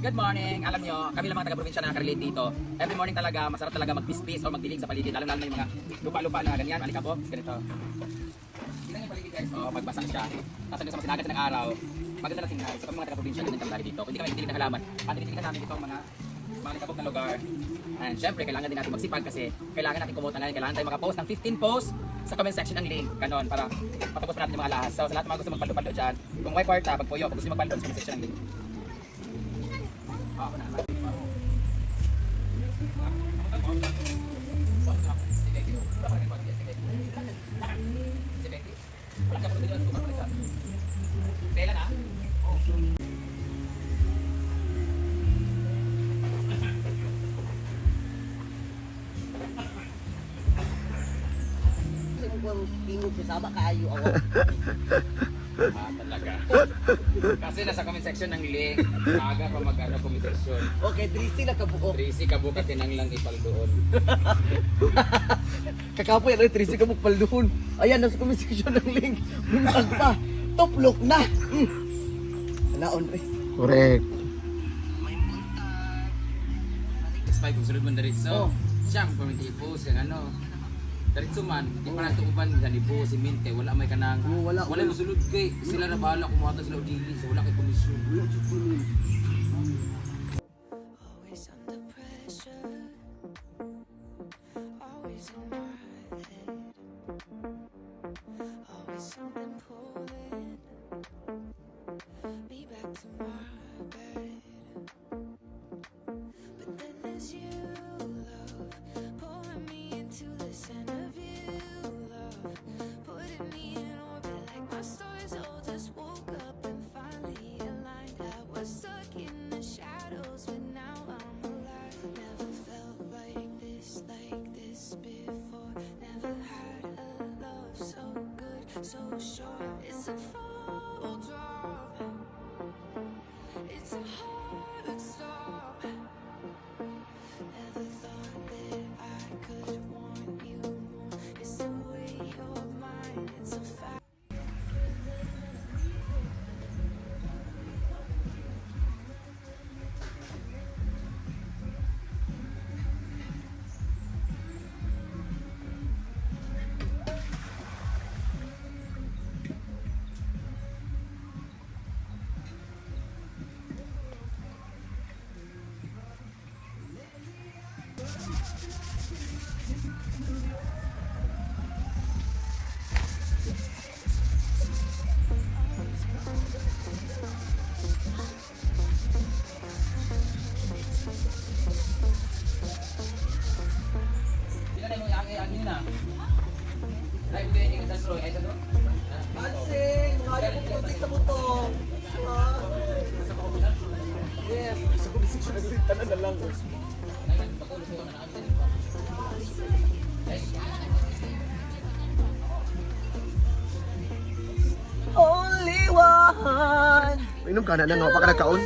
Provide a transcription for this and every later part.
Good morning! Alam nyo, kami lang mga taga-probinsya na nakarelate dito. Every morning talaga, masarap talaga mag-pispis o magdilig sa paligid. Lalo na yung mga lupa-lupa na ganyan, alikabok, ganito. Tingnan yung paligid guys, pagbasa siya. Tapos hanggang sa masinagat ng araw, maganda na tingnan. So kami mga taga-probinsya ganyan kami dito. Kung hindi kami nagdilig ng halaman, at tinitiligan namin dito ang mga alikabok na lugar. And syempre, kailangan din natin magsipag kasi kailangan natin kumuha ngayon. Kailangan tayo makapost ng 15 posts sa comment section ng link. Ganon, para matapos pa natin yung mga lahas. So sa lahat ng mga gusto magpaldo-paldo dyan, kung may kwarta, pagpuyo, kung gusto magpaldo sa comment section ng link. Ako na. Bela na? Tingog sa sama kaayo ako. Talaga. Kasi nasa comment section ng link, aga pa mag-ano comment section. Okay, 3C na kabuok. 3C kabuka kinanglang ipal doon. Kakapoy, ano yung 3C kabuk paldoon. Ayan, nasa comment section ng link. Buntag pa. Top look na. Naon rin. Correct. Spy kung sunod mo na rin. So, siya kung comment i-post yung ano. Diretso man, di pa natin uban ganibo, simente, wala may kanang. Wala masulod kay sila na bahala kumuha sila dili, so wala kay komisyon. Always under pressure, always in my head, always something pulling me back to my bed. But then there's you, love, pulling me into the center of you, love, putting me in orbit like my stars all just woke up and finally aligned. I was stuck in the shadows, but now I'm alive. Never felt like this before. Never had a love so good, so sure. It's a full drop. It's a hard stop. Never thought that I could want you more. It's the way you're mine. It's a fact. Tingnan mo yung agi na. Live ko yung sa stroy, ay sa stroy. Ansing, kaya mo putik sa butong. Yes, sa comment section ng link, tanan na lang. Only one. Inom ka na nga, baka nagkaon.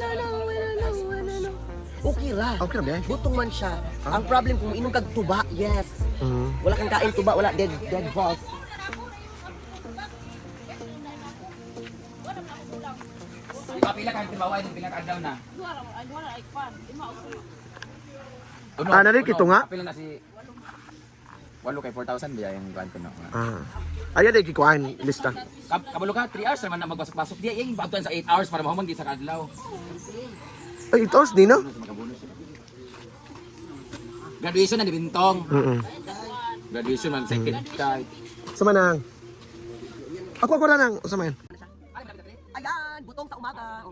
Okay ra. Okay na ba? Butong man siya. Ang problem kung inom kag tuba, yes. Mhm. Wala kang kain tuba, wala dead balls. Kapila kang timaway ng pilang adlaw na. Narik, ito nga? Kapila na si 8 kay 4,000 biya yung kuan ko na. Ayan ay kikuhaan, lista. Kabalo ka 3 hours naman na magbasok-basok diya, yung batuan sa 8 hours para mahuman di sa adlaw. Ay, ito di no? Graduation na ni Bintong. Graduation man Mm. second time. Sama nang. Ako na nang, sama yan. Ayan, butong sa umaga.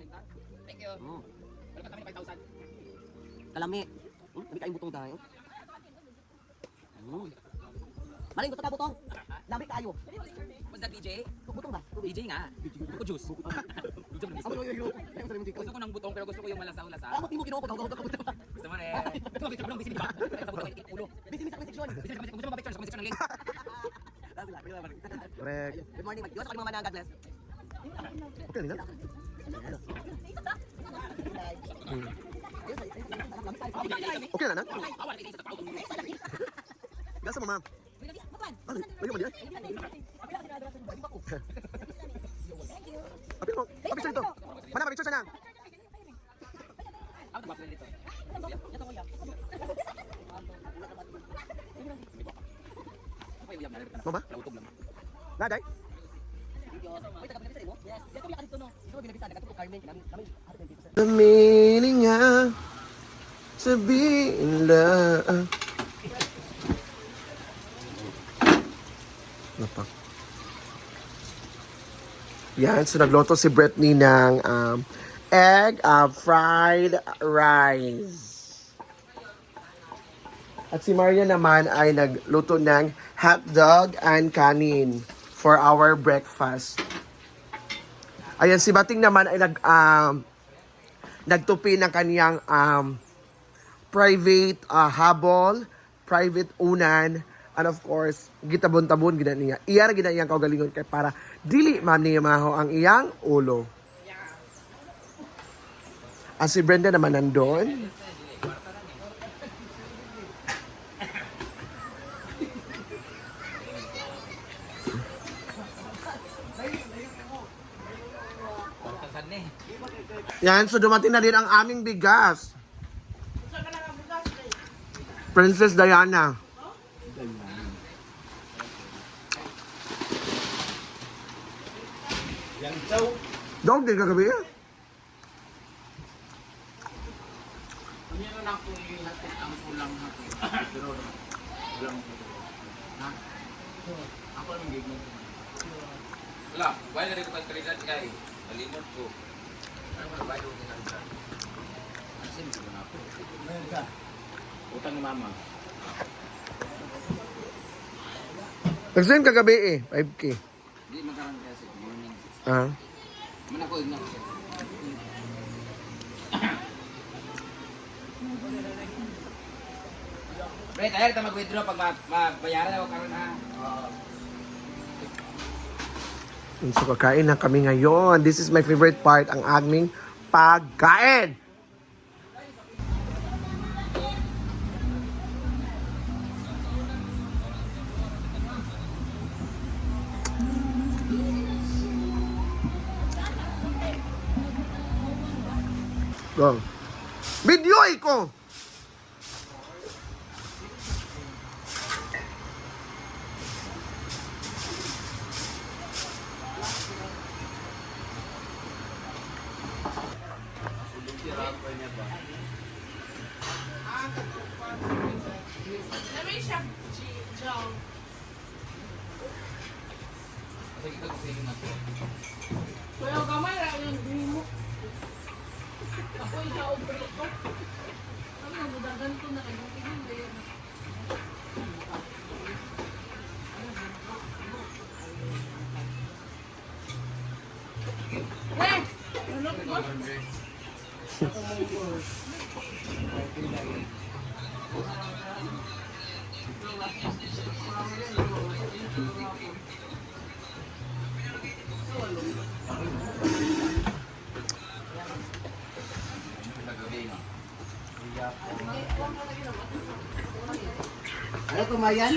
Thank you. Wala pa kami ng 5,000. Kalami. Lami kayong butong tayo. Maling gusto ka butong? Lami kayo. What's that DJ? Butong ba? DJ nga. Buko juice. Gusto ko ng butong pero gusto ko yung malasaw-lasaw. Ako timo kinuha ko daw ka butong. Gusto mo rin. Ito mo lang busy ba? Ulo. Busy sa section. Gusto mo ba picture sa comment section ng link? Correct. Good morning, Mike. Diyos ako mga manang, God bless. Okay na? Okay na nang? Gasa mo ma'am. Ano? Lagyan mo diyan? Apil mo. Papicture ito. Mana, papicture siya na. Mama? Naday? The meaning niya sabihin lang. Napak. Yan, so nagluto si Brittany ng egg fried rice. At si Maria naman ay nagluto ng hotdog and kanin for our breakfast. Ayan, si Bating naman ay nagtupi ng kaniyang private habol, private unan, and of course, gitabon-tabon gina niya. Iyara gina iyang kaugalingon kay para dili man niya maho ang iyang ulo. At si Brenda naman nandun. Yan, so dumating na din ang aming bigas. Princess Diana. Dog, di kagabi yan. Wala, wala na rin ito pagkalitan kay. Malimot ko. Utang ni mama. Nag-send kagabi eh, 5K. Hindi magkaroon kasi. Morning. Ah. Man ako ignan. Pre, tayo kita mag-withdraw pag mabayaran ako karon ha. So kakain na kami ngayon. This is my favorite part, ang aming pagkain. Go. Video ko. Kaya kamay ra yung mo. Ako yung obre ko. Ano na mudagan ko na kayo tingin ba yan? Eh! Ano ba? Ano kumayan?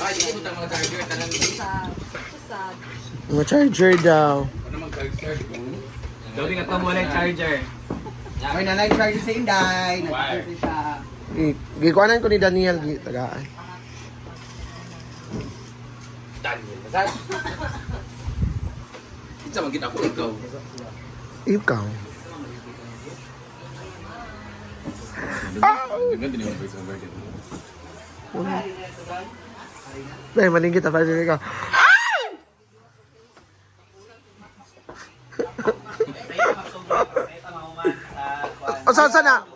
Ay, hindi mo mga charger. Tanan Mga charger daw. ano mag-charger? Dawdi nga pa muna yung charger. Ay, nanay charge sa Inday. Nag-charge siya. Gikuanan ko ni Daniel. Tagaan. Daniel. Saan? Isa man kita ko ikaw. Ikaw. Ganda din yung voice over dito. Dahil maling kita. Pwede ikaw. O saan na?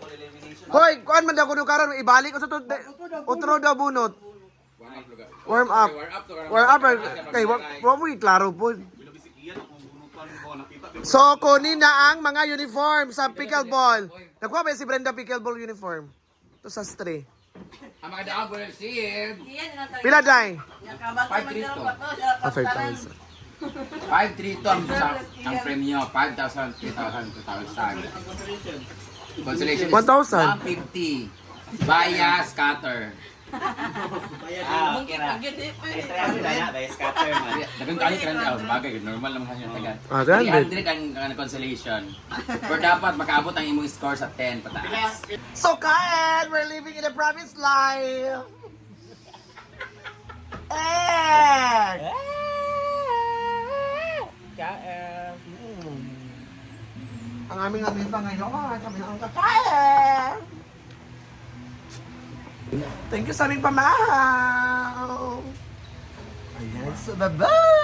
Hoy, kuan man daw kuno karon ibalik o sa to otro daw bunot. Warm up. Warm up kay wa mo klaro po. So kunin na ang mga uniform sa pickleball. Nakuha ba si Brenda pickleball uniform? To sa stray. Ang mga daang will receive Pila day? 532. Ah, 5,000. 532 ang premyo. 5,000, 3,000, 2,000. Consolation is 1,000. 150. Via scatter. Okay ra. Extra mo na by scatter man. Dagang kali ka lang bagay, normal naman yung taga. Ah, 300. 300 ang consolation. Pero dapat makaabot ang imong score sa 10 pataas. So, Kaen, we're living in a province life. And ang aming amita ngayon, kami ang kakain. Thank you sa aming pamahaw. Ayan, so bye-bye.